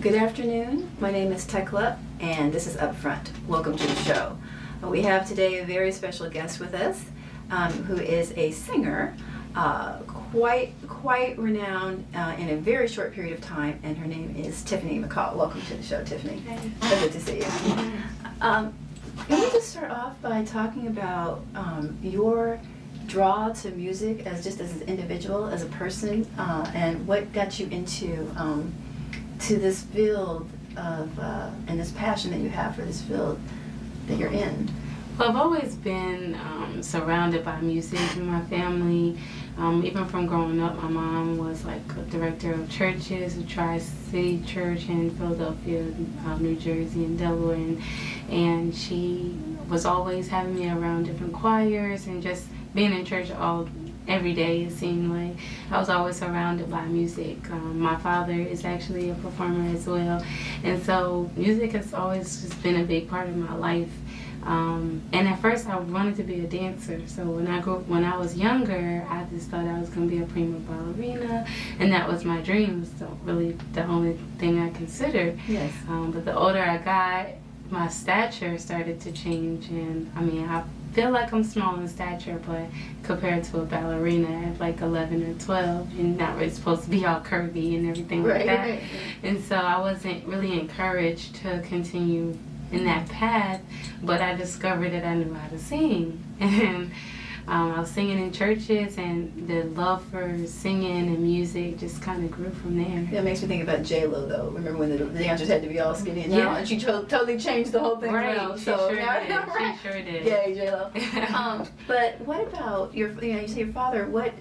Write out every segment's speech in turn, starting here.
Good afternoon. My name is Tekla, and this is UPFront. Welcome to the show. We have today a very special guest with us, who is a singer, quite renowned in a very short period of time, and her name is Tiffany McCall. Welcome to the show, Tiffany. So good to see you. Can we just start off by talking about your draw to music as an individual, as a person, and what got you into to this field of and this passion that you have for this field that you're in? Well, I've always been surrounded by music in my family. Even from growing up, my mom was like a director of churches, a Tri-City Church in Philadelphia, New Jersey, and Delaware, and she was always having me around different choirs and just being in church every day. It seemed like I was always surrounded by music. My father is actually a performer as well, and so music has always just been a big part of my life. And at first I wanted to be a dancer, so when I was younger, I just thought I was going to be a prima ballerina, and that was my dream. It was really the only thing I considered. Yes. But the older I got, my stature started to change, and I feel like I'm small in stature, but compared to a ballerina at like 11 or 12, you're not really supposed to be all curvy and everything like that. Right. And so I wasn't really encouraged to continue in that path, but I discovered that I knew how to sing. And I was singing in churches, and the love for singing and music just kind of grew from there. That makes me think about J-Lo, though. Remember when the dancers had to be all skinny and tall, and she totally changed the whole thing around. She sure did. Yay, J-Lo. But what about you say your father? What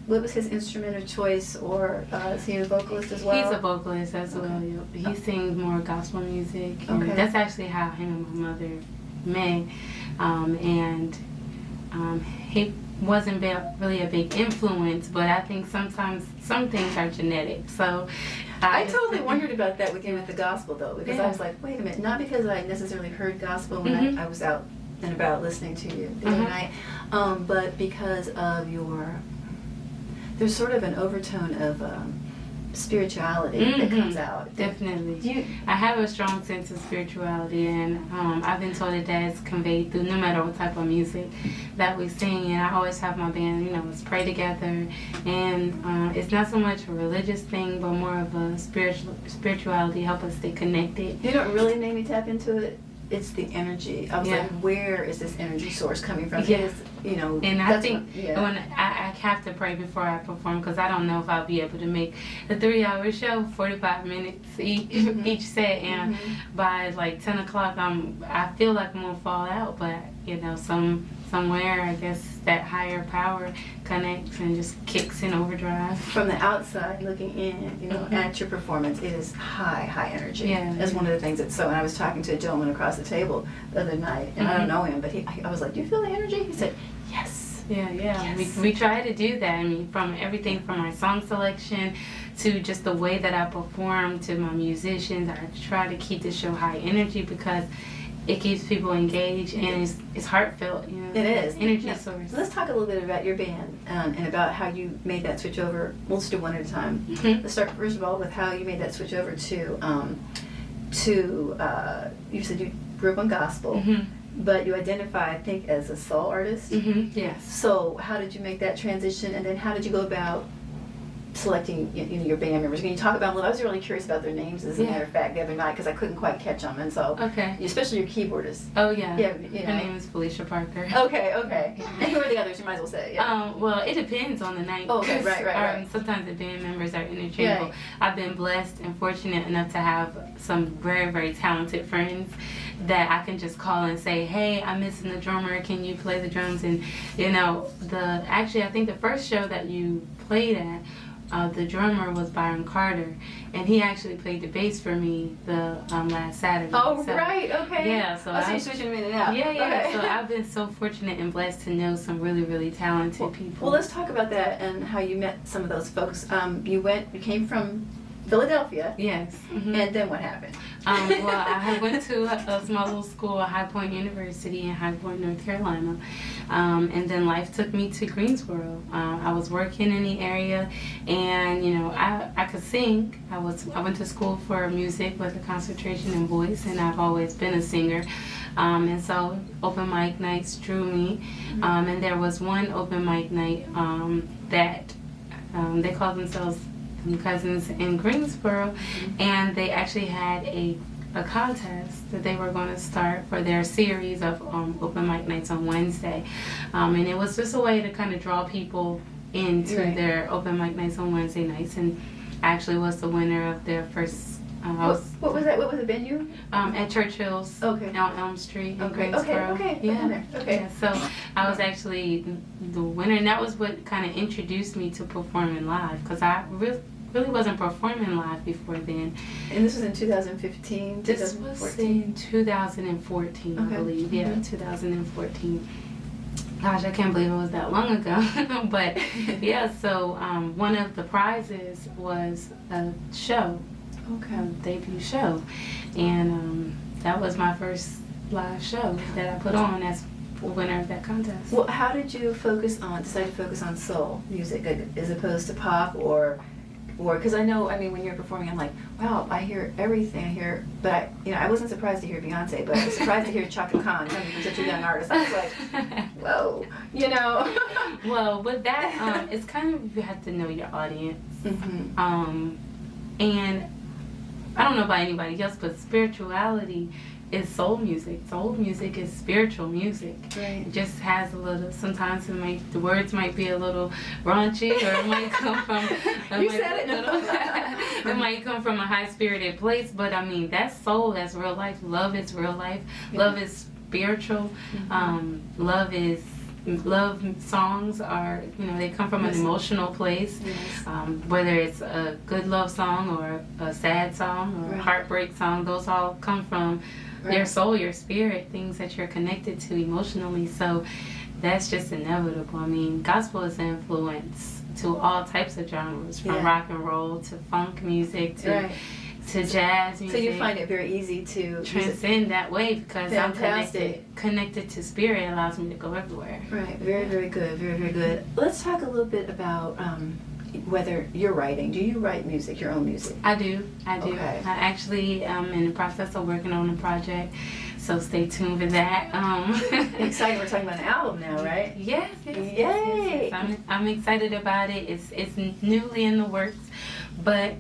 was his instrument of choice, or is he a vocalist as well? He's a vocalist as well. He sings more gospel music. And that's actually how him and my mother met. He wasn't really a big influence, but I think sometimes some things are genetic. So I totally wondered about that with you with the gospel, though, because I was like, wait a minute, not because I necessarily heard gospel when I was out and about listening to you the other night, but because of there's sort of an overtone of spirituality that comes out. Definitely. I have a strong sense of spirituality, and I've been told that that's conveyed through no matter what type of music that we sing. And I always have my band, let's pray together. And it's not so much a religious thing, but more of a spirituality, help us stay connected. You know what really made me tap into it? It's the energy. I was like, where is this energy source coming from? Yes. And I think when I have to pray before I perform, because I don't know if I'll be able to make a 3-hour show, 45 minutes each set, and by like 10 o'clock I feel like I'm gonna fall out, but somewhere I guess that higher power connects and just kicks in overdrive. From the outside looking in, at your performance, it is high energy. Yeah. That's one of the things and I was talking to a gentleman across the table the other night, and I don't know him, but I was like, do you feel the energy? He said, yes. Yeah. Yes. We try to do that. From everything from my song selection to just the way that I perform to my musicians, I try to keep the show high energy because it keeps people engaged and it's heartfelt. It is. Energy source. Let's talk a little bit about your band and about how you made that switch over. We'll just do one at a time. Let's start first of all with how you made that switch over to you said you grew up on gospel. But you identify, I think, as a soul artist. Yes. So how did you make that transition, and then how did you go about selecting your band members? Can you talk about them? I was really curious about their names, as a matter of fact, the other night, because I couldn't quite catch them, and so especially your keyboardist. Oh yeah. Her name is Felicia Parker. Okay. And who are the others? You might as well say. Yeah. Well, it depends on the night. Oh, okay, right. Sometimes the band members are interchangeable. Yeah. I've been blessed and fortunate enough to have some very, very talented friends that I can just call and say, hey, I'm missing the drummer, can you play the drums? And actually I think the first show that you played at, the drummer was Byron Carter, and he actually played the bass for me the last Saturday. Oh, so, right, okay. Yeah, so you're switching them in and out. Yeah. Okay. So I've been so fortunate and blessed to know some really, really talented people. Well, let's talk about that and how you met some of those folks. You came from Philadelphia. Yes. Mm-hmm. And then what happened? Well, I went to a small little school, High Point University in High Point, North Carolina. And then life took me to Greensboro. I was working in the area, and I could sing. I went to school for music with a concentration in voice, and I've always been a singer. And so open mic nights drew me. And there was one open mic night that they called themselves Cousins in Greensboro, and they actually had a contest that they were going to start for their series of open mic nights on Wednesday. And it was just a way to kind of draw people into their open mic nights on Wednesday nights, and I actually was the winner of their first. What was that? What was the venue? At Churchill's on Elm Street in Greensboro. Okay. Yeah, so I was actually the winner, and that was what kind of introduced me to performing live, because I really wasn't performing live before then. And this was in 2015, 2014? This was in 2014, I believe. Yeah, 2014. Gosh, I can't believe it was that long ago. But yeah, so one of the prizes was a show. A debut show, and that was my first live show that I put on as winner of that contest. Well, how did you decide to focus on soul music as opposed to pop, or because I know, when you're performing, I'm like, wow, I hear everything. But I wasn't surprised to hear Beyonce, but I was surprised to hear Chaka Khan coming from such a young artist. I was like, whoa, Well, with that, it's kind of, you have to know your audience, and I don't know about anybody else, but spirituality is soul music. Soul music is spiritual music. Right. It just has a little, sometimes the words might be a little raunchy, or it might come from it might come from a high-spirited place, but that's soul, that's real life. Love is real life. Yeah. Love is spiritual. Love songs are, they come from an emotional place. Yes. Whether it's a good love song or a sad song or a heartbreak song, those all come from your soul, your spirit, things that you're connected to emotionally. So that's just inevitable. Gospel is an influence to all types of genres, from rock and roll to funk music to jazz music. So you find it very easy to transcend that way, because I'm connected to spirit. It allows me to go everywhere. Right. Very, very good. Very, very good. Let's talk a little bit about whether you're writing. Do you write music, your own music? I do. Okay. I actually am in the process of working on a project, so stay tuned for that. Excited. We're talking about an album now, right? Yes. Yay! Yes. I'm excited about it. It's newly in the works, but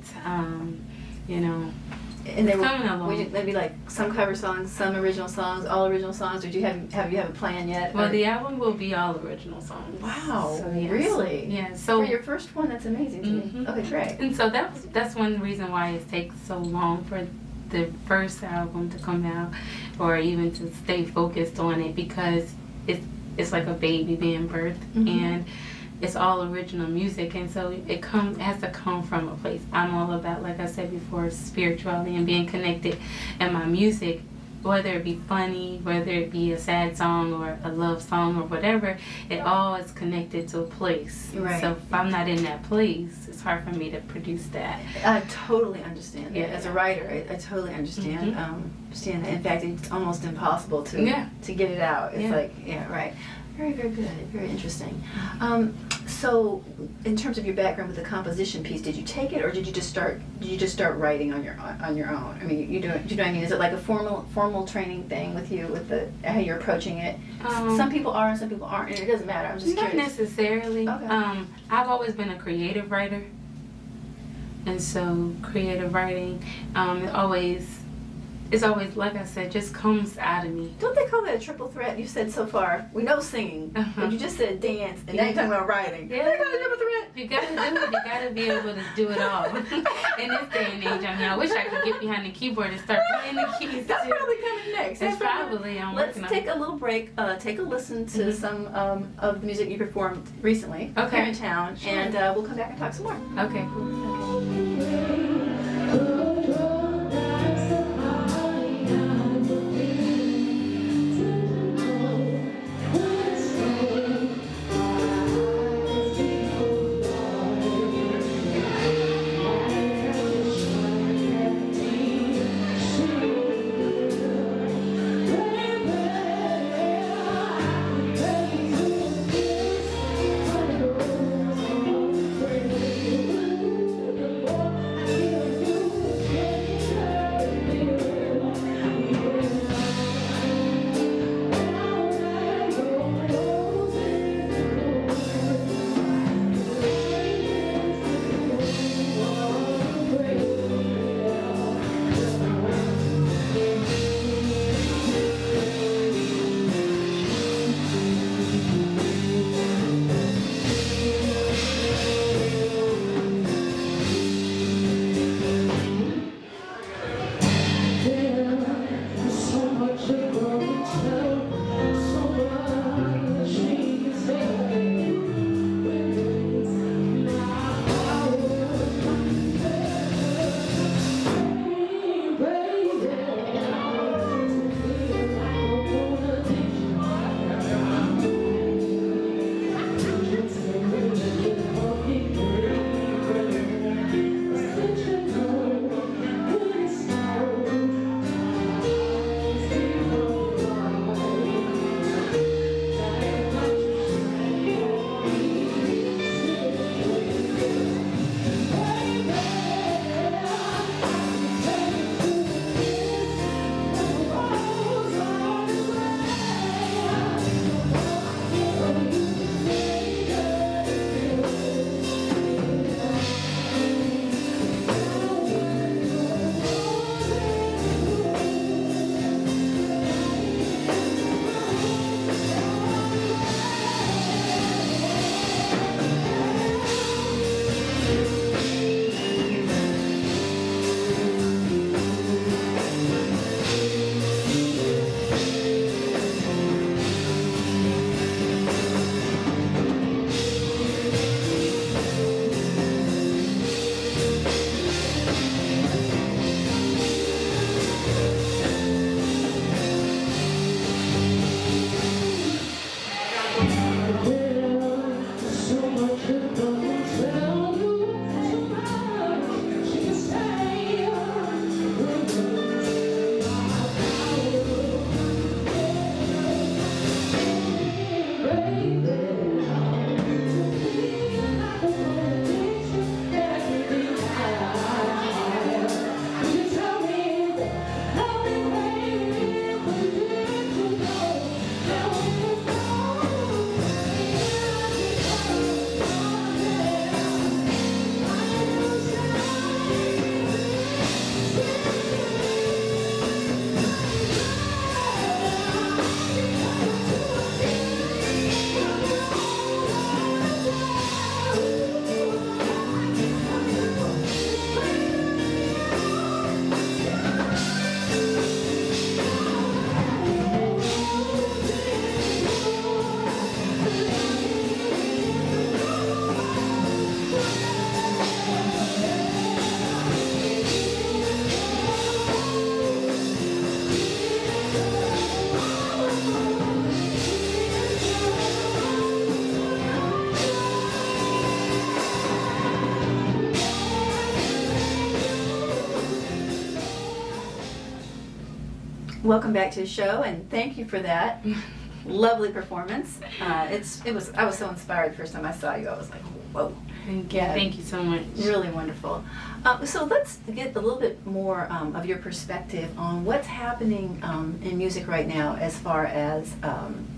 and they coming along. Maybe like some cover songs, some original songs, all original songs, or do you have a plan yet? Well, the album will be all original songs. Wow, so, yes. Really? Yeah. So for your first one, that's amazing to me. Okay, great. And so that's one reason why it takes so long for the first album to come out, or even to stay focused on it, because it's like a baby being birthed, and it's all original music, and so it has to come from a place. I'm all about, like I said before, spirituality and being connected. And my music, whether it be funny, whether it be a sad song or a love song or whatever, it all is connected to a place. Right. So if I'm not in that place, it's hard for me to produce that. I totally understand that. As a writer, I totally understand. Understand that. In fact, it's almost impossible to get it out. It's right. Very, very good. Very interesting. So, in terms of your background with the composition piece, did you take it, or did you just start writing on your own? You know what I mean? Is it like a formal training thing with you, with how you're approaching it? Some people are, and some people aren't, and it doesn't matter. I'm just curious. Not necessarily. Okay. I've always been a creative writer, and so creative writing, it's always, like I said, just comes out of me. Don't they call that a triple threat? You said so far. We know singing, but you just said dance, and now you're talking about writing. Yeah. They call it a triple threat. You gotta do it. You gotta be able to do it all. In this day and age, I wish I could get behind the keyboard and start playing the keys. That's too. probably coming next. That's probably. Let's take a little break. Take a listen to some of the music you performed recently here in town, and we'll come back and talk some more. Okay. Cool. Welcome back to the show, and thank you for that lovely performance. I was so inspired the first time I saw you. I was like, whoa. Thank you. Thank you so much. Really wonderful. So let's get a little bit more of your perspective on what's happening in music right now as far as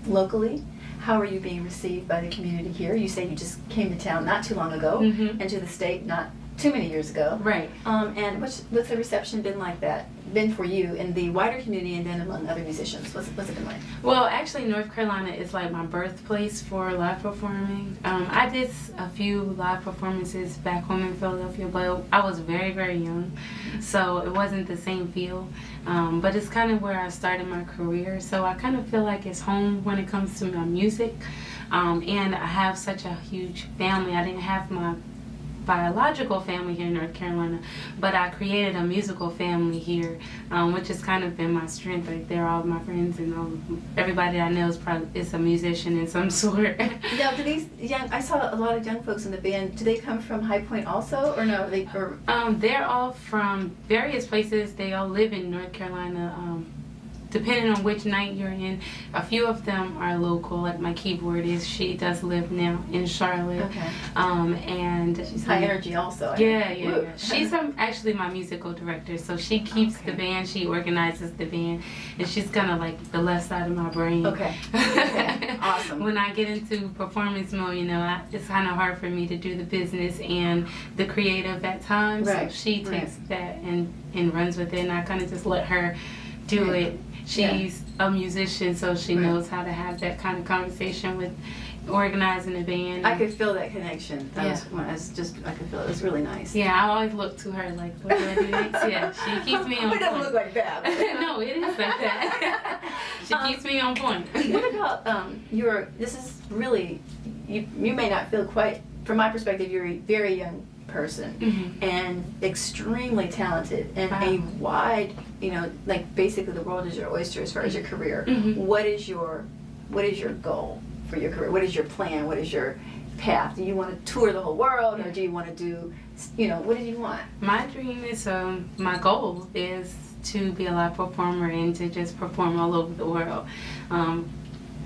locally. How are you being received by the community here? You say you just came to town not too long ago, and to the state not too many years ago. Right. And what's the reception been for you in the wider community and then among other musicians? What's it been like? Well, actually, North Carolina is like my birthplace for live performing. I did a few live performances back home in Philadelphia, but I was very, very young, so it wasn't the same feel. But it's kind of where I started my career, so I kind of feel like it's home when it comes to my music. And I have such a huge family. I didn't have my biological family here in North Carolina, but I created a musical family here, which has kind of been my strength right there. All of my friends and everybody I know is a musician in some sort. Now, do these I saw a lot of young folks in the band. Do they come from High Point also, or no? They're all from various places. They all live in North Carolina. Depending on which night you're in, a few of them are local. Like my keyboardist, she does live now in Charlotte. Okay. And she's high energy also. Yeah. She's actually my musical director, so she keeps the band, she organizes the band, and she's kind of like the left side of my brain. Okay. Awesome. When I get into performance mode, it's kind of hard for me to do the business and the creative at times. Right. So she takes that and runs with it, and I kind of just let her do it. She's a musician, so she knows how to have that kind of conversation with organizing a band. I could feel that connection. I could feel it. It was really nice. Yeah, I always look to her like, what do I do next? Yeah, she keeps me on point. It doesn't look like that. No, it is like that. She keeps me on point. What about this is really, you may not feel quite, from my perspective, you're a very young person and extremely talented and a wide, like basically the world is your oyster as far as your career. What is your goal for your career? What is your plan? What is your path? Do you want to tour the whole world, or do you want to do, what do you want? My dream is, my goal is to be a live performer and to just perform all over the world.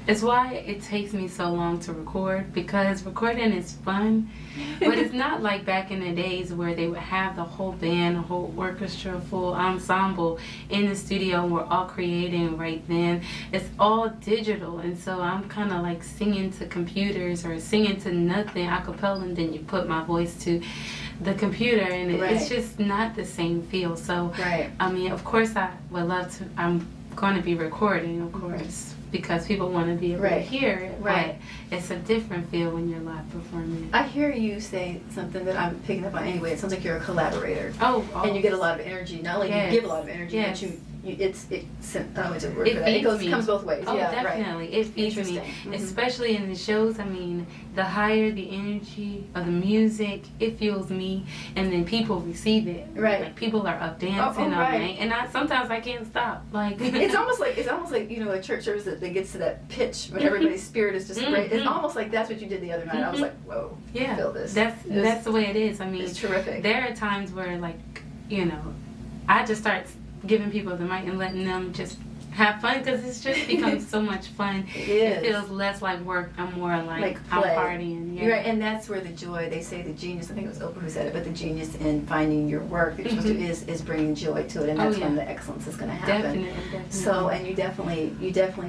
It's why it takes me so long to record, because recording is fun, but it's not like back in the days where they would have the whole band, the whole orchestra, full ensemble in the studio and we're all creating right then. It's all digital, and so I'm kind of like singing to computers or singing to nothing a cappella, and then you put my voice to the computer, and it's just not the same feel. So, I mean, of course I would love to, I'm going to be recording, of course, because people want to be able to hear it, but it's a different feel when you're live performing. I hear you say something that I'm picking up on anyway. It sounds like you're a collaborator. And you get a lot of energy. Not only do you give a lot of energy, but it comes both ways. Oh, definitely. It feeds me. Especially in the shows. I mean, the higher the energy of the music, it fuels me, and then people receive it. Like people are up dancing all night, and sometimes I can't stop. Like it's almost like a church service that gets to that pitch when everybody's spirit is just great. It's almost like that's what you did the other night. I was like, whoa, I feel this. That's the way it is. I mean, it's terrific. There are times where I just start giving people the mic and letting them just have fun, because it's just becomes so much fun. It feels less like work and more like I'm partying. You're right, and that's where the joy, they say the genius, I think it was Oprah who said it, but the genius in finding your work that you're supposed to is bringing joy to it, and that's when the excellence is going to happen. Definitely. So, and you definitely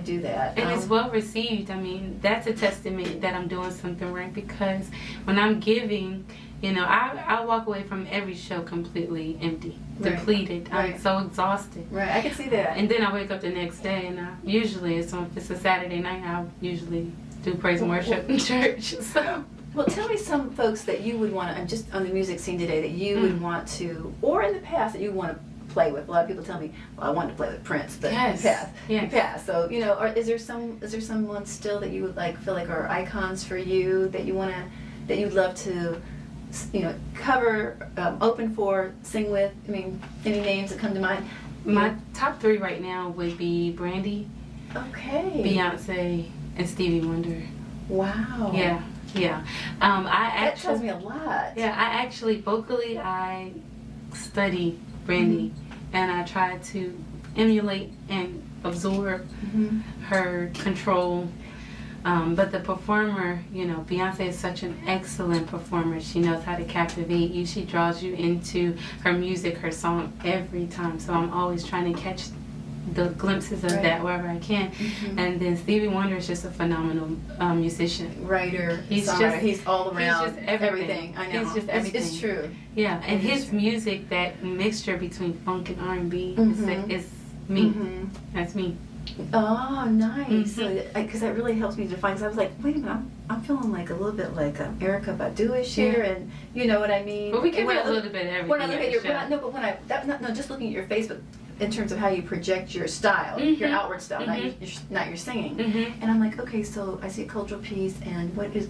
do that. And it's well received. I mean, that's a testament that I'm doing something right, because when I'm giving, I walk away from every show completely empty, depleted. I'm so exhausted. I can see that. And then I wake up the next day, and if it's a Saturday night, I usually do praise and worship in church. So. Well, tell me some folks that you would want to, just on the music scene today, that you would want to, or in the past that you want to play with. A lot of people tell me, well, I wanted to play with Prince, but you passed. So, or is there someone still that you would feel like are icons for you that you'd love to cover, open for, sing with? I mean, any names that come to mind? My top 3 right now would be Brandy, Beyonce, and Stevie Wonder. Wow. Yeah. That tells me a lot. Yeah, I actually, vocally, I study Brandy, and I try to emulate and absorb her control. But the performer, Beyonce is such an excellent performer. She knows how to captivate you. She draws you into her music, her song every time. So I'm always trying to catch the glimpses of that wherever I can. And then Stevie Wonder is just a phenomenal musician. Writer, he's all around. He's just everything. I know. He's just everything. It's true. Yeah, and his music, that mixture between funk and R&B, is me. That's me. Oh, nice. So, because that really helps me define. Because I was like, wait a minute, I'm feeling like a little bit like Erykah Baduish here, and you know what I mean. But we can be a little bit of everything. When I look at your, just looking at your Facebook, in terms of how you project your style, your outward style, not your singing. And I'm like, okay, so I see a cultural piece, and what is,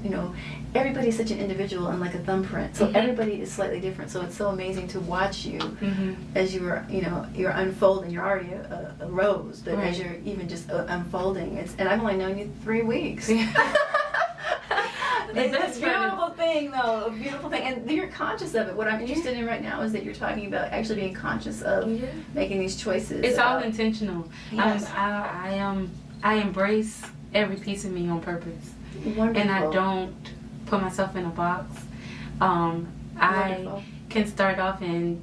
everybody's such an individual and like a thumbprint. So everybody is slightly different. So it's so amazing to watch you as you're unfolding. You're already a rose, but as you're even just unfolding, and I've only known you 3 weeks. It's a beautiful thing, though. A beautiful thing. And you're conscious of it. What I'm interested in right now is that you're talking about actually being conscious of making these choices. It's all intentional. Yes. I embrace every piece of me on purpose. Wonderful. And I don't put myself in a box. I can start off in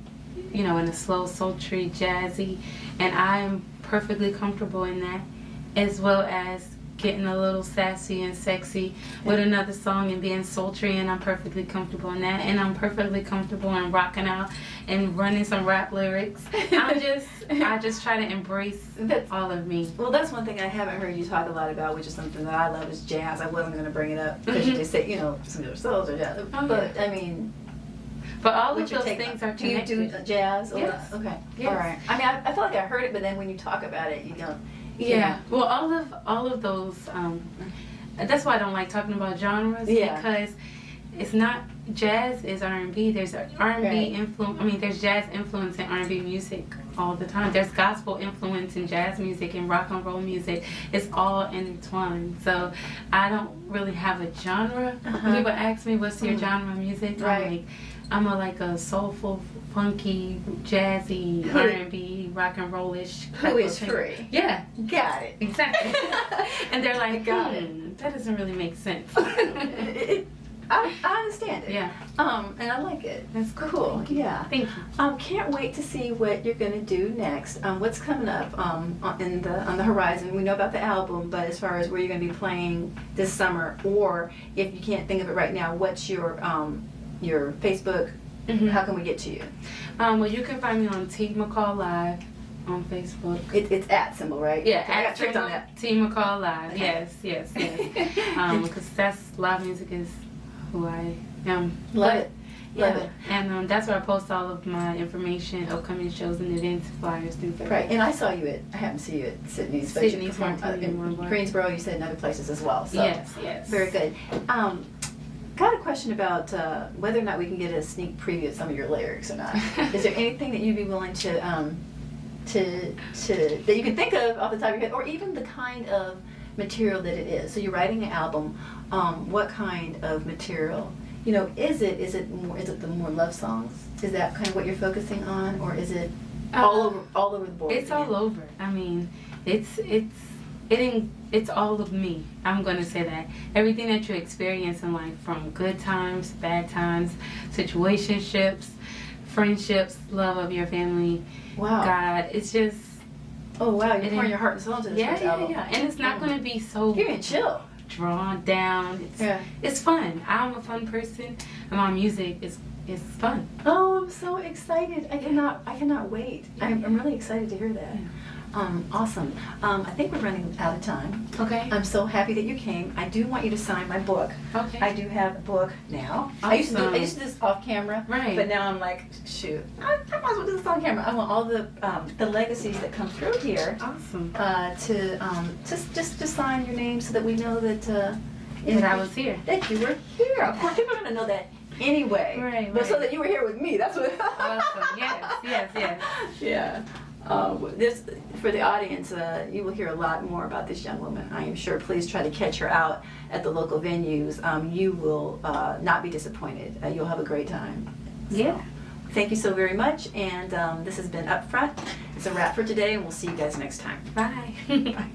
a slow, sultry, jazzy, and I'm perfectly comfortable in that, as well as getting a little sassy and sexy with another song and being sultry, and I'm perfectly comfortable in that, and I'm perfectly comfortable in rocking out and running some rap lyrics. I just try to embrace all of me. Well, that's one thing I haven't heard you talk a lot about, which is something that I love, is jazz. I wasn't going to bring it up because you just say, some of your souls are jazz. But I mean, but all of those things are connected. Do you do jazz? Yes. Okay. Yes. All right. I mean, I feel like I heard it, but then when you talk about it, you don't. Yeah. Well, all of those. That's why I don't like talking about genres, because it's not, jazz is R&B. There's R&B influence. I mean, there's jazz influence in R&B music all the time. There's gospel influence in jazz music and rock and roll music. It's all intertwined. So I don't really have a genre. When people ask me, "What's your genre of music?" I'm like a soulful, funky, jazzy, R&B, rock and rollish. Who is free? Yeah. Got it. Exactly. And they're like, that doesn't really make sense. I understand it. Yeah. And I like it. That's cool. Yeah. Thank you. Can't wait to see what you're going to do next. What's coming up on the horizon? We know about the album, but as far as where you're going to be playing this summer, or if you can't think of it right now, what's your Facebook? How can we get to you? Well, you can find me on T McCall Live on Facebook. It's at symbol, right? Yeah, I got tricked on that. T McCall Live. Yes. Because that's live music is who I am. Love it. And that's where I post all of my information, upcoming shows and events, flyers, things like that. Right, and I saw you I happened to see you at Sydney's, but you performed in Greensboro, you said, in other places as well. So yes. Very good. Got a question about whether or not we can get a sneak preview of some of your lyrics or not. Is there anything that you'd be willing to that you can think of off the top of your head, or even the kind of material that it is? So you're writing an album. What kind of material? Is it the more love songs? Is that kind of what you're focusing on, or is it all over the board? It's all over. I mean, it's all of me. I'm going to say that. Everything that you experience in life, from good times, bad times, situationships, friendships, love of your family, God, it's just... Oh, wow, you're pouring your heart and soul into this album. Yeah. And it's not going to be so... Give me a chill. Drawn down. It's fun. I'm a fun person, and my music is fun. Oh, I'm so excited. I cannot wait. I'm really excited to hear that. Awesome. I think we're running out of time. Okay. I'm so happy that you came. I do want you to sign my book. Okay. I do have a book now. Awesome. I used to do this off camera. Right. But now I'm like, shoot, I might as well do this on camera. I want all the legacies that come through here. Awesome. To sign your name so that we know that that I was here. That you were here. Of course, people are going to know that anyway. Right. But so that you were here with me. That's what. Awesome. Yes. Yeah. This, for the audience, you will hear a lot more about this young woman, I am sure. Please try to catch her out at the local venues. You will not be disappointed. You'll have a great time. So, thank you so very much, and this has been Upfront. It's a wrap for today, and we'll see you guys next time. Bye. Bye.